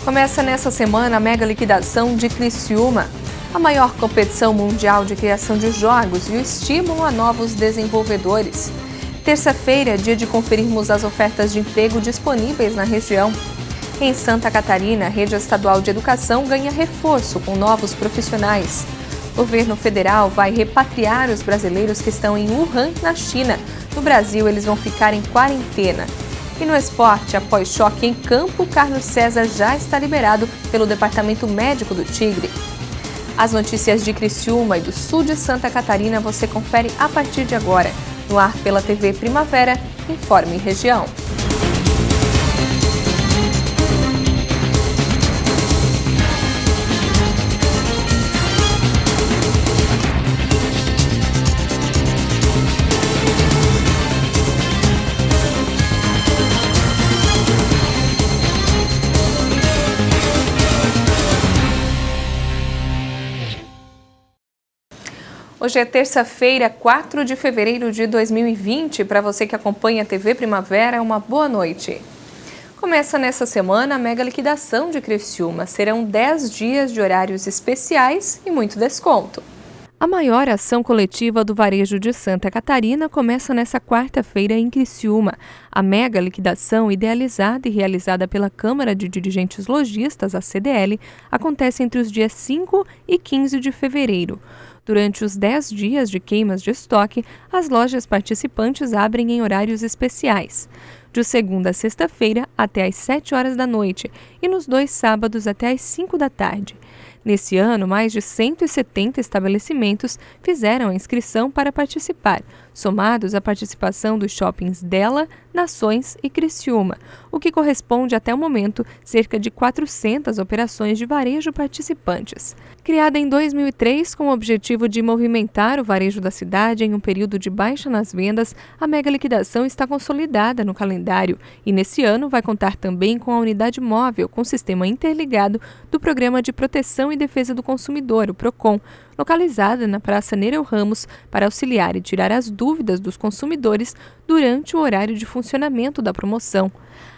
Começa nessa semana a mega liquidação de Criciúma, a maior competição mundial de criação de jogos e o estímulo a novos desenvolvedores. Terça-feira é dia de conferirmos as ofertas de emprego disponíveis na região. Em Santa Catarina, a rede estadual de educação ganha reforço com novos profissionais. O governo federal vai repatriar os brasileiros que estão em Wuhan, na China. No Brasil, eles vão ficar em quarentena. E no esporte, após choque em campo, Carlos César já está liberado pelo Departamento Médico do Tigre. As notícias de Criciúma e do sul de Santa Catarina você confere a partir de agora. No ar pela TV Primavera, Informe Região. Hoje é terça-feira, 4 de fevereiro de 2020. Para você que acompanha a TV Primavera, uma boa noite. Começa nessa semana a mega liquidação de Criciúma. Serão 10 dias de horários especiais e muito desconto. A maior ação coletiva do varejo de Santa Catarina começa nessa quarta-feira em Criciúma. A mega liquidação, idealizada e realizada pela Câmara de Dirigentes Lojistas, a CDL, acontece entre os dias 5 e 15 de fevereiro. Durante os 10 dias de queimas de estoque, as lojas participantes abrem em horários especiais, de segunda a sexta-feira até às 7 horas da noite e nos 2 sábados até às 5 da tarde. Nesse ano, mais de 170 estabelecimentos fizeram a inscrição para participar, somados à participação dos shoppings Dela, Nações e Criciúma, o que corresponde até o momento cerca de 400 operações de varejo participantes. Criada em 2003 com o objetivo de movimentar o varejo da cidade em um período de baixa nas vendas, a mega liquidação está consolidada no calendário e nesse ano vai contar também com a unidade móvel com sistema interligado do Programa de Proteção e Defesa do Consumidor, o PROCON, localizada na Praça Nereu Ramos, para auxiliar e tirar as dúvidas dos consumidores durante o horário de funcionamento da promoção.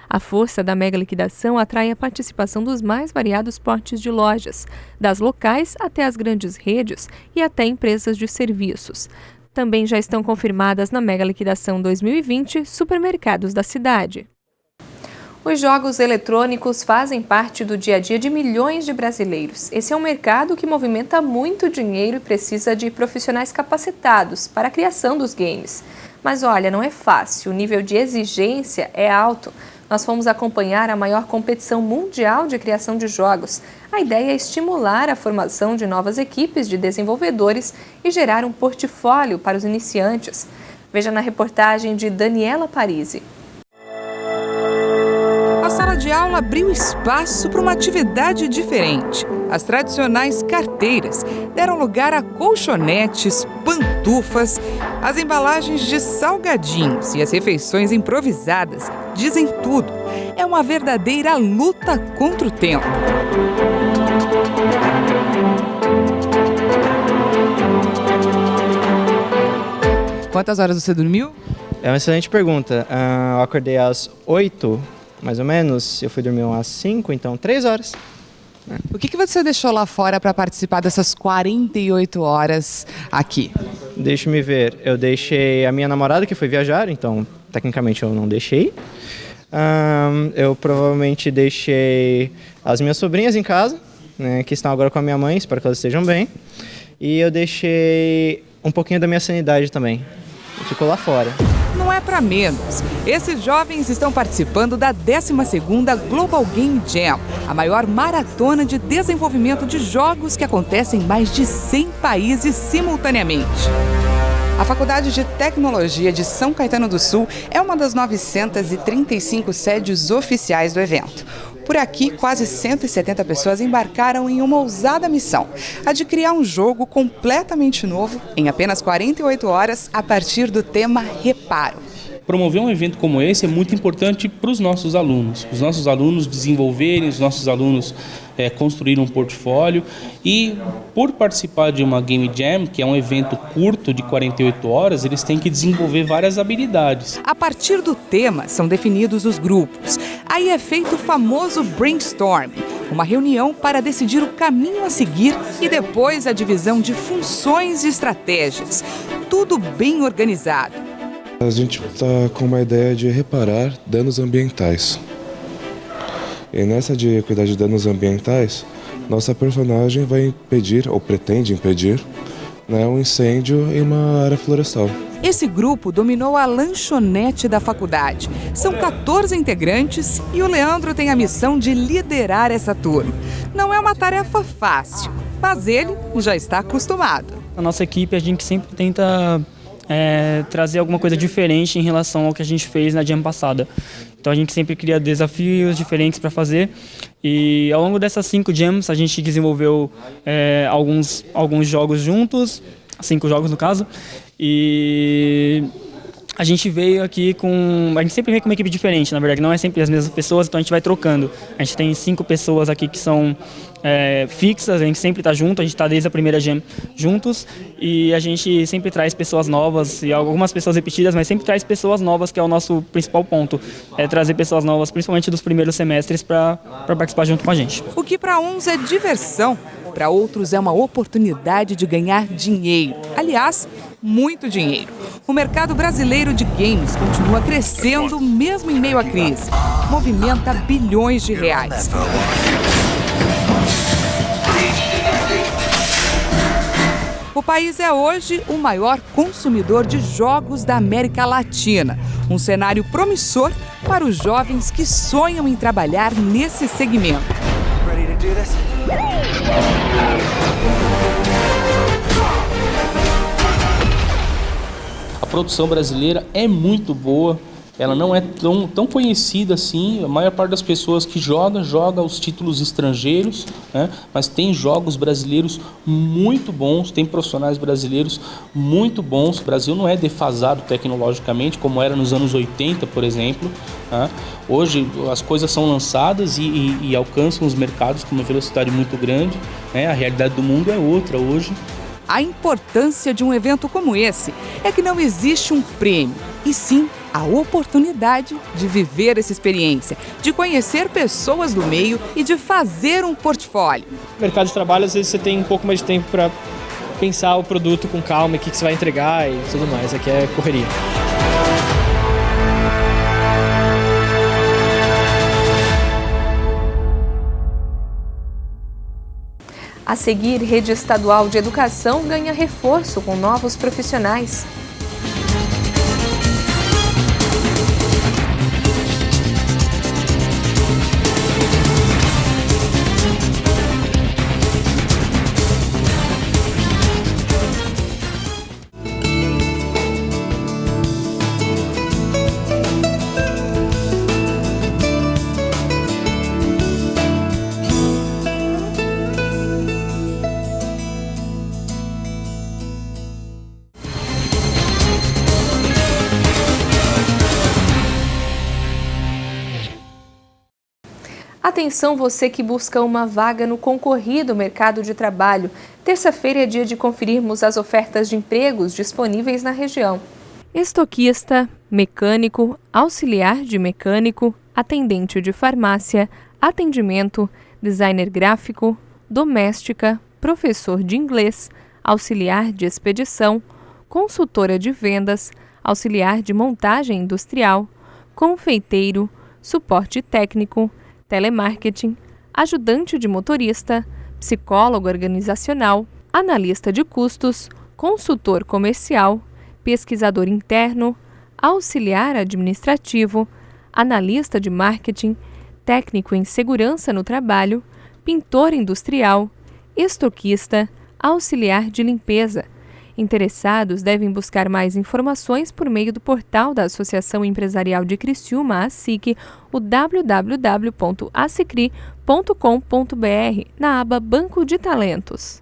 A força da mega liquidação atrai a participação dos mais variados portes de lojas, das locais até as grandes redes e até empresas de serviços. Também já estão confirmadas na mega liquidação 2020 supermercados da cidade. Os jogos eletrônicos fazem parte do dia a dia de milhões de brasileiros. Esse é um mercado que movimenta muito dinheiro e precisa de profissionais capacitados para a criação dos games. Mas olha, não é fácil, o nível de exigência é alto. Nós fomos acompanhar a maior competição mundial de criação de jogos. A ideia é estimular a formação de novas equipes de desenvolvedores e gerar um portfólio para os iniciantes. Veja na reportagem de Daniela Parisi. A sala de aula abriu espaço para uma atividade diferente. As tradicionais carteiras deram lugar a colchonetes, pantufas, as embalagens de salgadinhos e as refeições improvisadas dizem tudo. É uma verdadeira luta contra o tempo. Quantas horas você dormiu? É uma excelente pergunta. Eu acordei às 8, mais ou menos. Eu fui dormir às 5, então 3 horas. O que você deixou lá fora para participar dessas 48 horas aqui? Deixa-me ver. Eu deixei a minha namorada, que foi viajar, então tecnicamente eu não deixei. Eu provavelmente deixei as minhas sobrinhas em casa, né, que estão agora com a minha mãe, espero que elas estejam bem. E eu deixei um pouquinho da minha sanidade também. Ficou lá fora. Não é para menos. Esses jovens estão participando da 12ª Global Game Jam, a maior maratona de desenvolvimento de jogos que acontece em mais de 100 países simultaneamente. A Faculdade de Tecnologia de São Caetano do Sul é uma das 935 sedes oficiais do evento. Por aqui, quase 170 pessoas embarcaram em uma ousada missão, a de criar um jogo completamente novo em apenas 48 horas a partir do tema Reparo. Promover um evento como esse é muito importante para os nossos alunos desenvolverem, os nossos alunos construir um portfólio e, por participar de uma Game Jam, que é um evento curto de 48 horas, eles têm que desenvolver várias habilidades. A partir do tema são definidos os grupos. Aí é feito o famoso brainstorm. uma reunião para decidir o caminho a seguir e depois a divisão de funções e estratégias. Tudo bem organizado. A gente está com uma ideia de reparar danos ambientais. E nessa de cuidar de danos ambientais, nossa personagem vai impedir, ou pretende impedir, um incêndio em uma área florestal. Esse grupo dominou a lanchonete da faculdade. São 14 integrantes e o Leandro tem a missão de liderar essa turma. Não é uma tarefa fácil, mas ele já está acostumado. Na nossa equipe, a gente sempre tenta trazer alguma coisa diferente em relação ao que a gente fez na jam passada. Então a gente sempre cria desafios diferentes para fazer. E ao longo dessas 5 jams, a gente desenvolveu alguns jogos juntos, 5 jogos no caso. E a gente veio aqui com... A gente sempre vem com uma equipe diferente, na verdade, não é sempre as mesmas pessoas, então a gente vai trocando. A gente tem 5 pessoas aqui que são fixas, a gente sempre está junto, a gente está desde a primeira jam juntos e a gente sempre traz pessoas novas e algumas pessoas repetidas, mas sempre traz pessoas novas, que é o nosso principal ponto, é trazer pessoas novas, principalmente dos primeiros semestres, para participar junto com a gente. O que para uns é diversão, para outros é uma oportunidade de ganhar dinheiro. Aliás, muito dinheiro. O mercado brasileiro de games continua crescendo mesmo em meio à crise. Movimenta bilhões de reais. O país é hoje o maior consumidor de jogos da América Latina. Um cenário promissor para os jovens que sonham em trabalhar nesse segmento. A produção brasileira é muito boa, ela não é tão conhecida assim. A maior parte das pessoas que joga os títulos estrangeiros, né? Mas tem jogos brasileiros muito bons, tem profissionais brasileiros muito bons. O Brasil não é defasado tecnologicamente como era nos anos 80, por exemplo, né? Hoje as coisas são lançadas e alcançam os mercados com uma velocidade muito grande, né? A realidade do mundo é outra hoje. A importância de um evento como esse é que não existe um prêmio, e sim a oportunidade de viver essa experiência, de conhecer pessoas do meio e de fazer um portfólio. No mercado de trabalho, às vezes você tem um pouco mais de tempo para pensar o produto com calma e o que você vai entregar e tudo mais. Aqui é correria. A seguir, Rede Estadual de Educação ganha reforço com novos profissionais. Atenção você que busca uma vaga no concorrido mercado de trabalho. Terça-feira é dia de conferirmos as ofertas de empregos disponíveis na região. Estoquista, mecânico, auxiliar de mecânico, atendente de farmácia, atendimento, designer gráfico, doméstica, professor de inglês, auxiliar de expedição, consultora de vendas, auxiliar de montagem industrial, confeiteiro, suporte técnico, telemarketing, ajudante de motorista, psicólogo organizacional, analista de custos, consultor comercial, pesquisador interno, auxiliar administrativo, analista de marketing, técnico em segurança no trabalho, pintor industrial, estoquista, auxiliar de limpeza. Interessados devem buscar mais informações por meio do portal da Associação Empresarial de Criciúma, ASIC, o www.assicri.com.br, na aba Banco de Talentos.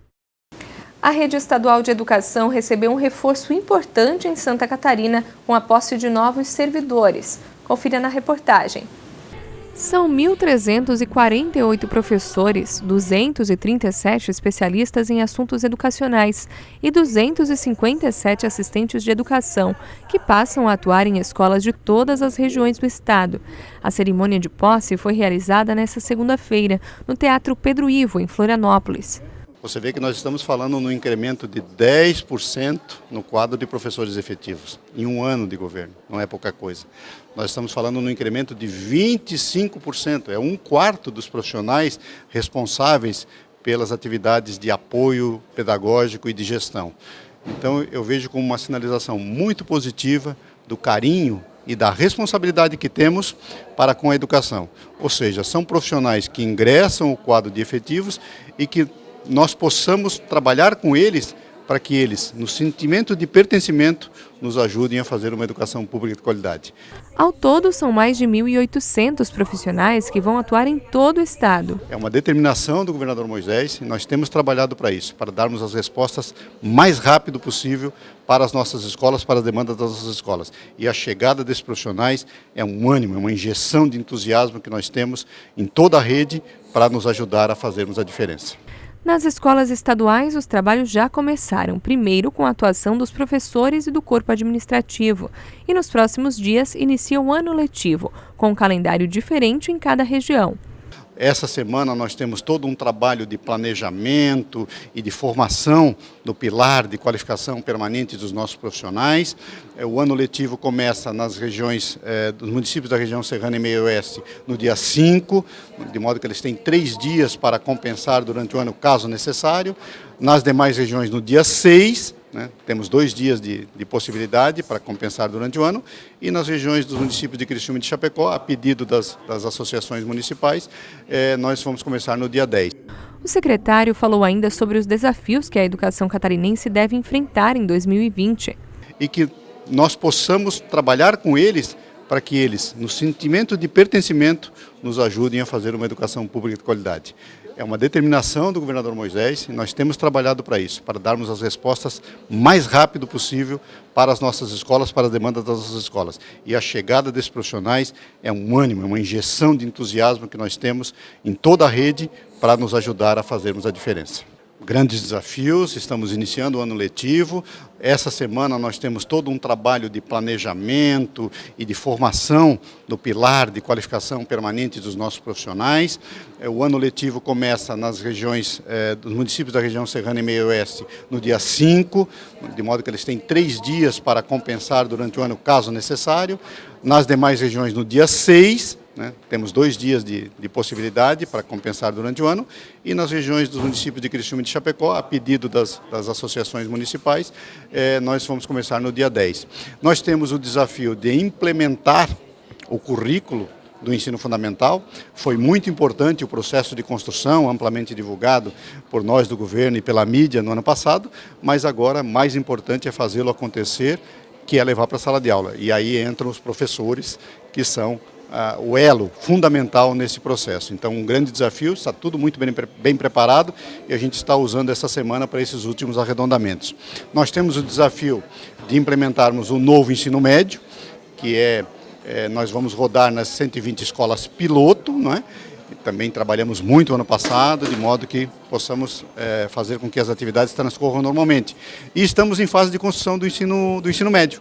A Rede Estadual de Educação recebeu um reforço importante em Santa Catarina com a posse de novos servidores. Confira na reportagem. São 1.348 professores, 237 especialistas em assuntos educacionais e 257 assistentes de educação, que passam a atuar em escolas de todas as regiões do estado. A cerimônia de posse foi realizada nesta segunda-feira, no Teatro Pedro Ivo, em Florianópolis. Você vê que nós estamos falando no incremento de 10% no quadro de professores efetivos, em um ano de governo, não é pouca coisa. Nós estamos falando no incremento de 25%, é um quarto dos profissionais responsáveis pelas atividades de apoio pedagógico e de gestão. Então eu vejo como uma sinalização muito positiva do carinho e da responsabilidade que temos para com a educação. Ou seja, são profissionais que ingressam o quadro de efetivos e que nós possamos trabalhar com eles para que eles, no sentimento de pertencimento, nos ajudem a fazer uma educação pública de qualidade. Ao todo, são mais de 1.800 profissionais que vão atuar em todo o estado. É uma determinação do governador Moisés e nós temos trabalhado para isso, para darmos as respostas mais rápido possível para as nossas escolas, para as demandas das nossas escolas. E a chegada desses profissionais é um ânimo, é uma injeção de entusiasmo que nós temos em toda a rede para nos ajudar a fazermos a diferença. Nas escolas estaduais, os trabalhos já começaram, primeiro com a atuação dos professores e do corpo administrativo. E nos próximos dias inicia o ano letivo, com um calendário diferente em cada região. Essa semana nós temos todo um trabalho de planejamento e de formação do pilar de qualificação permanente dos nossos profissionais. O ano letivo começa nas regiões, dos municípios da região Serrana e Meio Oeste no dia 5, de modo que eles têm 3 dias para compensar durante o ano, caso necessário. Nas demais regiões no dia 6, temos 2 dias de possibilidade para compensar durante o ano, e nas regiões dos municípios de Criciúma e de Chapecó, a pedido das associações municipais, nós vamos começar no dia 10. O secretário falou ainda sobre os desafios que a educação catarinense deve enfrentar em 2020. E que nós possamos trabalhar com eles para que eles, no sentimento de pertencimento, nos ajudem a fazer uma educação pública de qualidade. É uma determinação do governador Moisés e nós temos trabalhado para isso, para darmos as respostas mais rápido possível para as nossas escolas, para as demandas das nossas escolas. E a chegada desses profissionais é um ânimo, é uma injeção de entusiasmo que nós temos em toda a rede para nos ajudar a fazermos a diferença. Grandes desafios, estamos iniciando o ano letivo. Essa semana nós temos todo um trabalho de planejamento e de formação do pilar de qualificação permanente dos nossos profissionais. O ano letivo começa nas regiões, dos municípios da região Serrana e Meio Oeste no dia 5, de modo que eles têm 3 dias para compensar durante o ano, caso necessário. Nas demais regiões no dia 6, temos 2 dias de possibilidade para compensar durante o ano, e nas regiões dos municípios de Criciúma e de Chapecó, a pedido das associações municipais, nós vamos começar no dia 10. Nós temos o desafio de implementar o currículo do ensino fundamental. Foi muito importante o processo de construção, amplamente divulgado por nós do governo e pela mídia no ano passado, mas agora mais importante é fazê-lo acontecer, que é levar para a sala de aula. E aí entram os professores, que são o elo fundamental nesse processo. Então, um grande desafio, está tudo muito bem preparado e a gente está usando essa semana para esses últimos arredondamentos. Nós temos o desafio de implementarmos o novo ensino médio, que nós vamos rodar nas 120 escolas piloto, E também trabalhamos muito ano passado, de modo que possamos fazer com que as atividades transcorram normalmente. E estamos em fase de construção do ensino médio.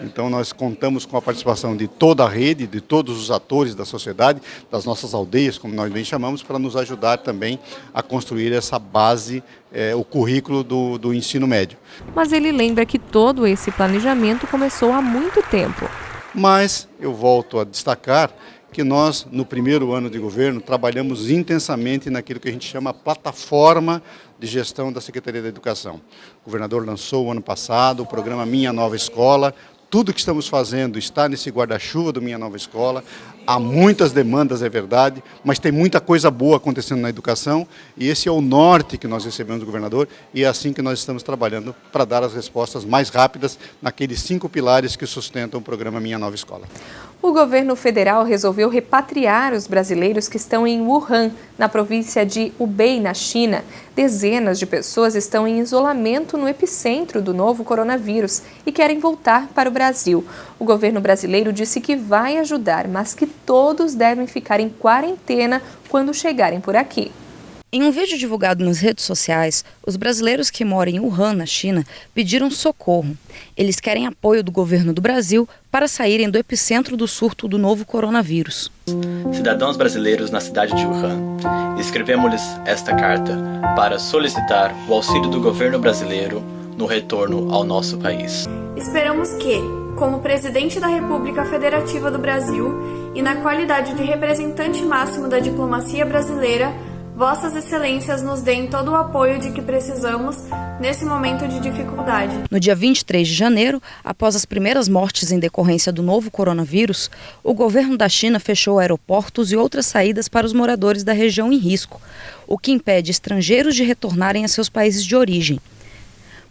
Então nós contamos com a participação de toda a rede, de todos os atores da sociedade, das nossas aldeias, como nós bem chamamos, para nos ajudar também a construir essa base, o currículo do ensino médio. Mas ele lembra que todo esse planejamento começou há muito tempo. Mas eu volto a destacar que nós, no primeiro ano de governo, trabalhamos intensamente naquilo que a gente chama plataforma de gestão da Secretaria da Educação. O governador lançou o ano passado o programa Minha Nova Escola. Tudo que estamos fazendo está nesse guarda-chuva do Minha Nova Escola. Há muitas demandas, é verdade, mas tem muita coisa boa acontecendo na educação e esse é o norte que nós recebemos do governador e é assim que nós estamos trabalhando para dar as respostas mais rápidas naqueles 5 pilares que sustentam o programa Minha Nova Escola. O governo federal resolveu repatriar os brasileiros que estão em Wuhan, na província de Hubei, na China. Dezenas de pessoas estão em isolamento no epicentro do novo coronavírus e querem voltar para o Brasil. O governo brasileiro disse que vai ajudar, mas que todos devem ficar em quarentena quando chegarem por aqui. Em um vídeo divulgado nas redes sociais, os brasileiros que moram em Wuhan, na China, pediram socorro. Eles querem apoio do governo do Brasil para saírem do epicentro do surto do novo coronavírus. Cidadãos brasileiros na cidade de Wuhan, escrevemos-lhes esta carta para solicitar o auxílio do governo brasileiro no retorno ao nosso país. Esperamos que, como presidente da República Federativa do Brasil e na qualidade de representante máximo da diplomacia brasileira, Vossas Excelências nos deem todo o apoio de que precisamos nesse momento de dificuldade. No dia 23 de janeiro, após as primeiras mortes em decorrência do novo coronavírus, o governo da China fechou aeroportos e outras saídas para os moradores da região em risco, o que impede estrangeiros de retornarem a seus países de origem.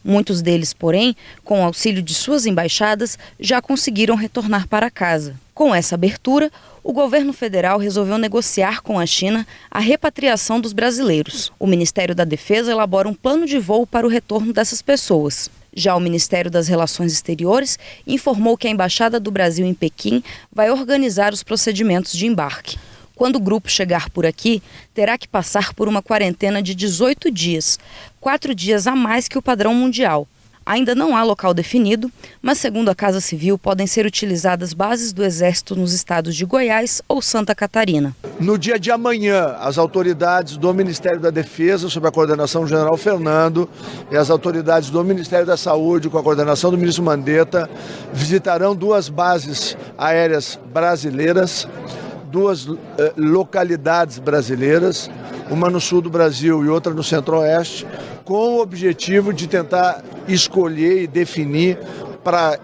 Muitos deles, porém, com o auxílio de suas embaixadas, já conseguiram retornar para casa. Com essa abertura, o governo federal resolveu negociar com a China a repatriação dos brasileiros. O Ministério da Defesa elabora um plano de voo para o retorno dessas pessoas. Já o Ministério das Relações Exteriores informou que a Embaixada do Brasil em Pequim vai organizar os procedimentos de embarque. Quando o grupo chegar por aqui, terá que passar por uma quarentena de 18 dias, 4 dias a mais que o padrão mundial. Ainda não há local definido, mas segundo a Casa Civil, podem ser utilizadas bases do Exército nos estados de Goiás ou Santa Catarina. No dia de amanhã, as autoridades do Ministério da Defesa, sob a coordenação do General Fernando, e as autoridades do Ministério da Saúde, com a coordenação do ministro Mandetta, visitarão 2 bases aéreas brasileiras, 2 localidades brasileiras, uma no sul do Brasil e outra no centro-oeste, com o objetivo de tentar escolher e definir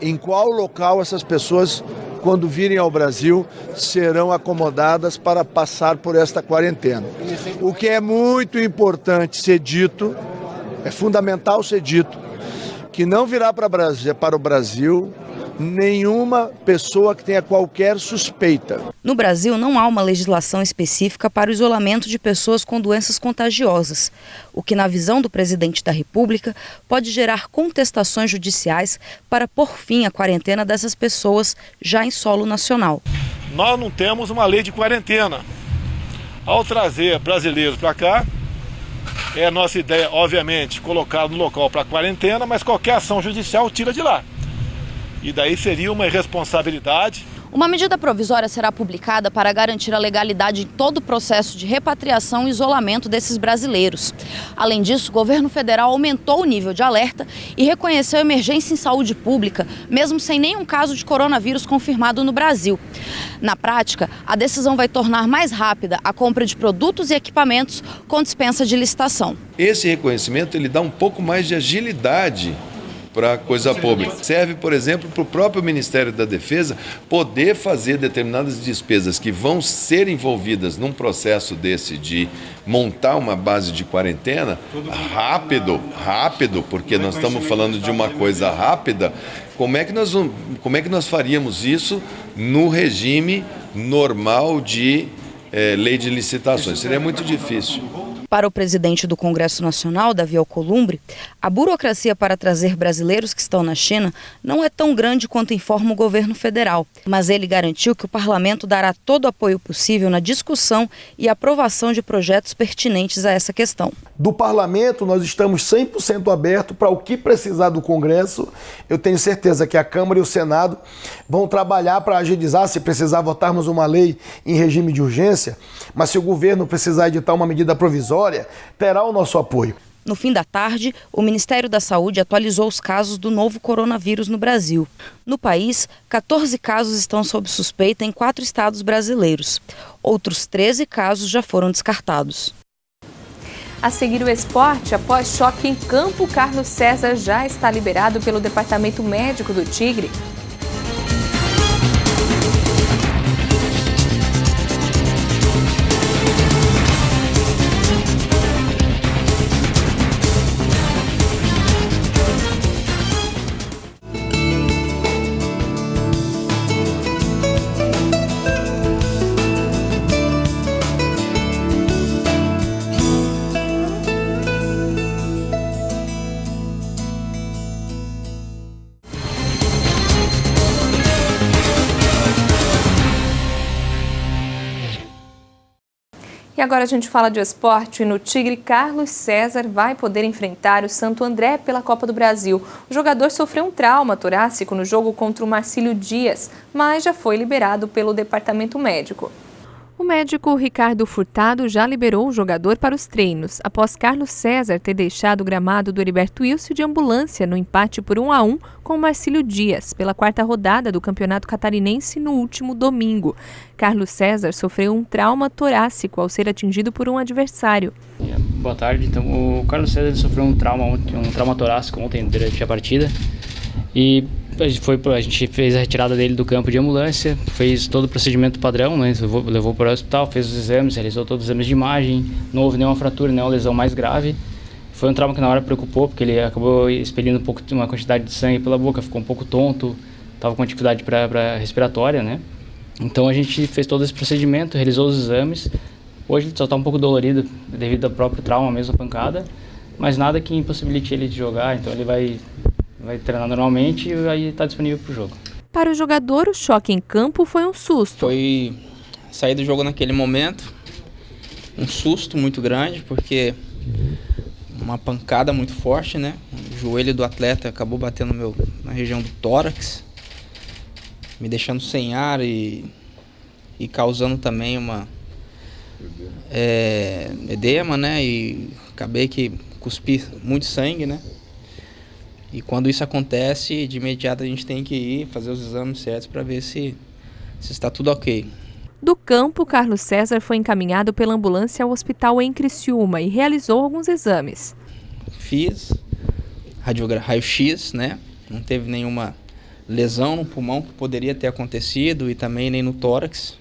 em qual local essas pessoas, quando virem ao Brasil, serão acomodadas para passar por esta quarentena. O que é muito importante ser dito, é fundamental ser dito, que não virá para o Brasil nenhuma pessoa que tenha qualquer suspeita. No Brasil, não há uma legislação específica para o isolamento de pessoas com doenças contagiosas, o que, na visão do presidente da República, pode gerar contestações judiciais para pôr fim à quarentena dessas pessoas já em solo nacional. Nós não temos uma lei de quarentena. Ao trazer brasileiros para cá, é a nossa ideia, obviamente, colocar no local para quarentena, mas qualquer ação judicial tira de lá. E daí seria uma irresponsabilidade. Uma medida provisória será publicada para garantir a legalidade em todo o processo de repatriação e isolamento desses brasileiros. Além disso, o governo federal aumentou o nível de alerta e reconheceu emergência em saúde pública, mesmo sem nenhum caso de coronavírus confirmado no Brasil. Na prática, a decisão vai tornar mais rápida a compra de produtos e equipamentos com dispensa de licitação. Esse reconhecimento ele dá um pouco mais de agilidade para a coisa pública. Serve, por exemplo, para o próprio Ministério da Defesa poder fazer determinadas despesas que vão ser envolvidas num processo desse de montar uma base de quarentena rápido, porque nós estamos falando de uma coisa rápida. Como é que nós faríamos isso no regime normal de lei de licitações? Seria muito difícil. Para o presidente do Congresso Nacional, Davi Alcolumbre, a burocracia para trazer brasileiros que estão na China não é tão grande quanto informa o governo federal. Mas ele garantiu que o parlamento dará todo o apoio possível na discussão e aprovação de projetos pertinentes a essa questão. Do parlamento, nós estamos 100% abertos para o que precisar do Congresso. Eu tenho certeza que a Câmara e o Senado vão trabalhar para agilizar, se precisar votarmos uma lei em regime de urgência, mas se o governo precisar editar uma medida provisória, terá o nosso apoio. No fim da tarde, o Ministério da Saúde atualizou os casos do novo coronavírus no Brasil. No país, 14 casos estão sob suspeita em 4 estados brasileiros. Outros 13 casos já foram descartados. A seguir o esporte, após choque em campo, Carlos César já está liberado pelo Departamento Médico do Tigre. agora a gente fala de esporte. No Tigre, Carlos César vai poder enfrentar o Santo André pela Copa do Brasil. O jogador sofreu um trauma torácico no jogo contra o Marcílio Dias, mas já foi liberado pelo departamento médico. O médico Ricardo Furtado já liberou o jogador para os treinos, após Carlos César ter deixado o gramado do Heriberto Wilson de ambulância no empate por 1-1 com o Marcílio Dias, pela 4ª rodada do Campeonato Catarinense no último domingo. Carlos César sofreu um trauma torácico ao ser atingido por um adversário. Boa tarde. Então, o Carlos César sofreu um trauma torácico ontem durante a partida e a gente fez a retirada dele do campo de ambulância, fez todo o procedimento padrão, né? Levou para o hospital, fez os exames, realizou todos os exames de imagem, não houve nenhuma fratura, nenhuma lesão mais grave. Foi um trauma que na hora preocupou, porque ele acabou expelindo uma quantidade de sangue pela boca, ficou um pouco tonto, estava com dificuldade para respiratória, né? Então a gente fez todo esse procedimento, realizou os exames. Hoje ele só está um pouco dolorido devido ao próprio trauma, mesmo a pancada, mas nada que impossibilite ele de jogar, então ele vai treinar normalmente e aí está disponível para o jogo. Para o jogador, o choque em campo foi um susto. Foi sair do jogo naquele momento, um susto muito grande, porque uma pancada muito forte, né? O joelho do atleta acabou batendo na região do tórax, me deixando sem ar e causando também uma edema, né? E acabei que cuspi muito sangue, né? E quando isso acontece, de imediato a gente tem que ir fazer os exames certos para ver se está tudo ok. Do campo, Carlos César foi encaminhado pela ambulância ao hospital em Criciúma e realizou alguns exames. Fiz raio-x, né? Não teve nenhuma lesão no pulmão que poderia ter acontecido e também nem no tórax.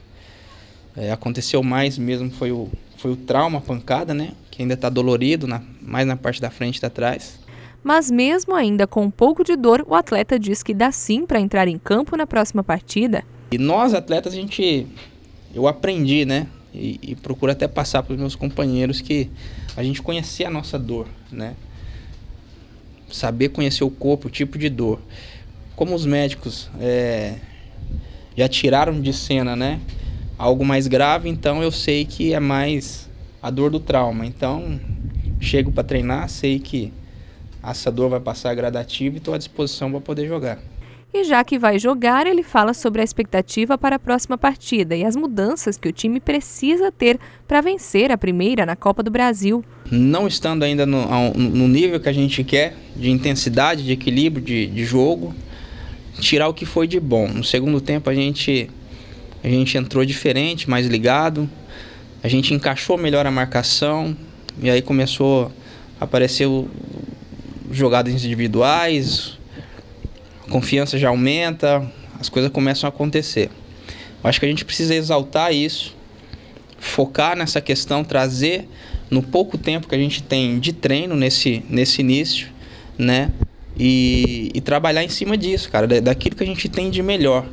Aconteceu mais mesmo foi o trauma, a pancada, né? Que ainda está dolorido, mais na parte da frente e da trás. Mas mesmo ainda com um pouco de dor, o atleta diz que dá sim para entrar em campo na próxima partida. E nós, atletas, eu aprendi, né? E procuro até passar para os meus companheiros que a gente conhecer a nossa dor, né? Saber conhecer o corpo, o tipo de dor. Como os médicos já tiraram de cena, né? Algo mais grave, então eu sei que é mais a dor do trauma. Então, chego para treinar, sei que essa dor vai passar gradativa e estou à disposição para poder jogar. E já que vai jogar, ele fala sobre a expectativa para a próxima partida e as mudanças que o time precisa ter para vencer a primeira na Copa do Brasil. Não estando ainda no nível que a gente quer, de intensidade, de equilíbrio, de jogo, tirar o que foi de bom. No segundo tempo a gente entrou diferente, mais ligado, a gente encaixou melhor a marcação e aí começou a aparecer jogadas individuais, a confiança já aumenta, as coisas começam a acontecer. Eu acho que a gente precisa exaltar isso, focar nessa questão, trazer no pouco tempo que a gente tem de treino nesse início, né? E trabalhar em cima disso, cara, daquilo que a gente tem de melhor,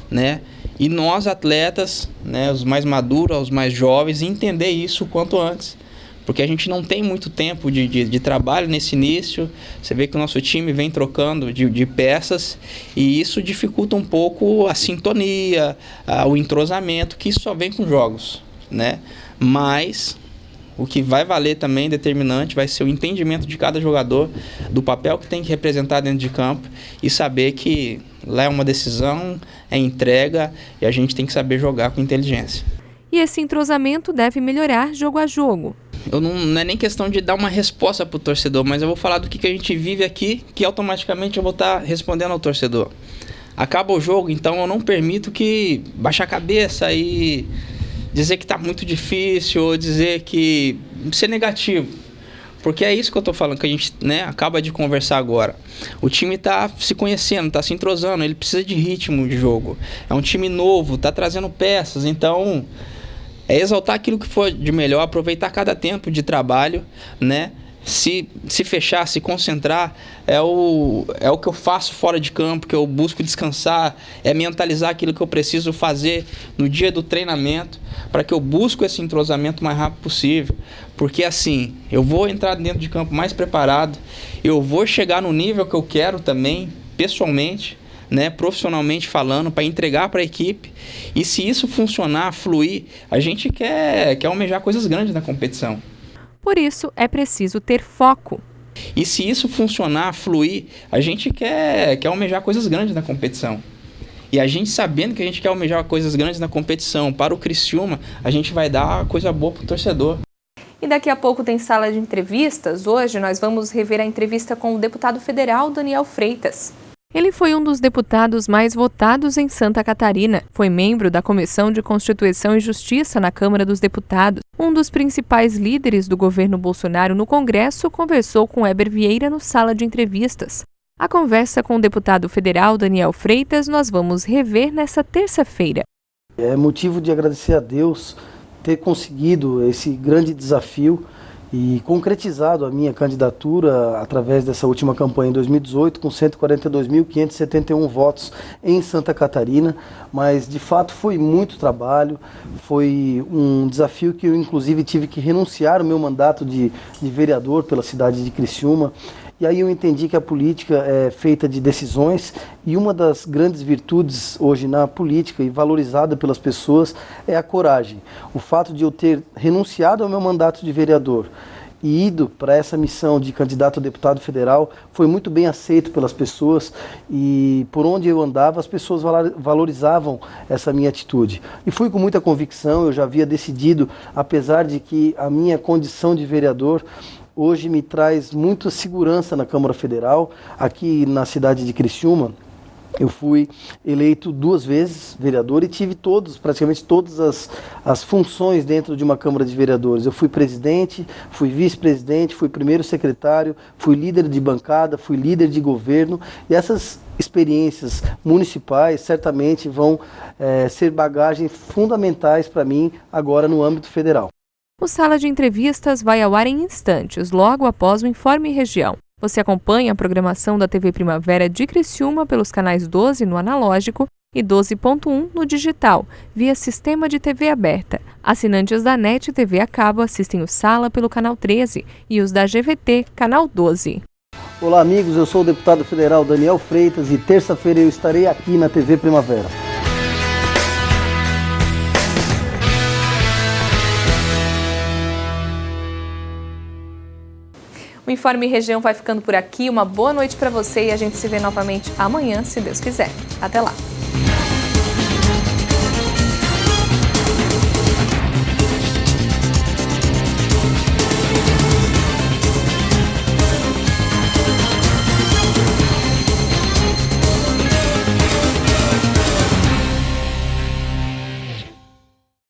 né? E nós, atletas, né, os mais maduros, os mais jovens, entender isso o quanto antes. Porque a gente não tem muito tempo de trabalho nesse início. Você vê que o nosso time vem trocando de peças e isso dificulta um pouco a sintonia, o entrosamento, que só vem com jogos, né? Mas o que vai valer também, determinante, vai ser o entendimento de cada jogador, do papel que tem que representar dentro de campo e saber que lá é uma decisão, é entrega e a gente tem que saber jogar com inteligência. E esse entrosamento deve melhorar jogo a jogo. Não é nem questão de dar uma resposta para o torcedor, mas eu vou falar do que a gente vive aqui, que automaticamente eu vou estar respondendo ao torcedor. Acaba o jogo, então eu não permito que baixe a cabeça e dizer que está muito difícil ou dizer que ser negativo. Porque é isso que eu estou falando, que a gente, né, acaba de conversar agora. O time está se conhecendo, está se entrosando, ele precisa de ritmo de jogo. É um time novo, está trazendo peças, então é exaltar aquilo que for de melhor, aproveitar cada tempo de trabalho, né? Se fechar, se concentrar, é o que eu faço fora de campo, que eu busco descansar, é mentalizar aquilo que eu preciso fazer no dia do treinamento, para que eu busque esse entrosamento o mais rápido possível, porque assim, eu vou entrar dentro de campo mais preparado, eu vou chegar no nível que eu quero também, pessoalmente, né, profissionalmente falando, para entregar para a equipe. E se isso funcionar, fluir, a gente quer almejar coisas grandes na competição. Por isso, é preciso ter foco. E se isso funcionar, fluir, a gente quer almejar coisas grandes na competição. E a gente sabendo que a gente quer almejar coisas grandes na competição para o Criciúma, a gente vai dar coisa boa para o torcedor. E daqui a pouco tem sala de entrevistas. Hoje nós vamos rever a entrevista com o deputado federal Daniel Freitas. Ele foi um dos deputados mais votados em Santa Catarina. Foi membro da Comissão de Constituição e Justiça na Câmara dos Deputados. Um dos principais líderes do governo Bolsonaro no Congresso conversou com Heber Vieira no Sala de Entrevistas. A conversa com o deputado federal Daniel Freitas nós vamos rever nesta terça-feira. É motivo de agradecer a Deus ter conseguido esse grande desafio e concretizado a minha candidatura através dessa última campanha em 2018 com 142.571 votos em Santa Catarina, mas de fato foi muito trabalho, foi um desafio que eu inclusive tive que renunciar ao meu mandato de vereador pela cidade de Criciúma. E aí eu entendi que a política é feita de decisões e uma das grandes virtudes hoje na política e valorizada pelas pessoas é a coragem. O fato de eu ter renunciado ao meu mandato de vereador e ido para essa missão de candidato a deputado federal foi muito bem aceito pelas pessoas e por onde eu andava as pessoas valorizavam essa minha atitude. E fui com muita convicção, eu já havia decidido, apesar de que a minha condição de vereador hoje me traz muita segurança na Câmara Federal. Aqui na cidade de Criciúma, eu fui eleito 2 vezes vereador e tive praticamente todas as funções dentro de uma Câmara de Vereadores. Eu fui presidente, fui vice-presidente, fui primeiro secretário, fui líder de bancada, fui líder de governo e essas experiências municipais certamente vão ser bagagens fundamentais para mim agora no âmbito federal. O Sala de Entrevistas vai ao ar em instantes, logo após o Informe Região. Você acompanha a programação da TV Primavera de Criciúma pelos canais 12 no analógico e 12.1 no digital, via sistema de TV aberta. Assinantes da NET TV a cabo assistem o Sala pelo canal 13 e os da GVT, canal 12. Olá amigos, eu sou o deputado federal Daniel Freitas e terça-feira eu estarei aqui na TV Primavera. O Informe Região vai ficando por aqui. Uma boa noite para você e a gente se vê novamente amanhã, se Deus quiser. Até lá!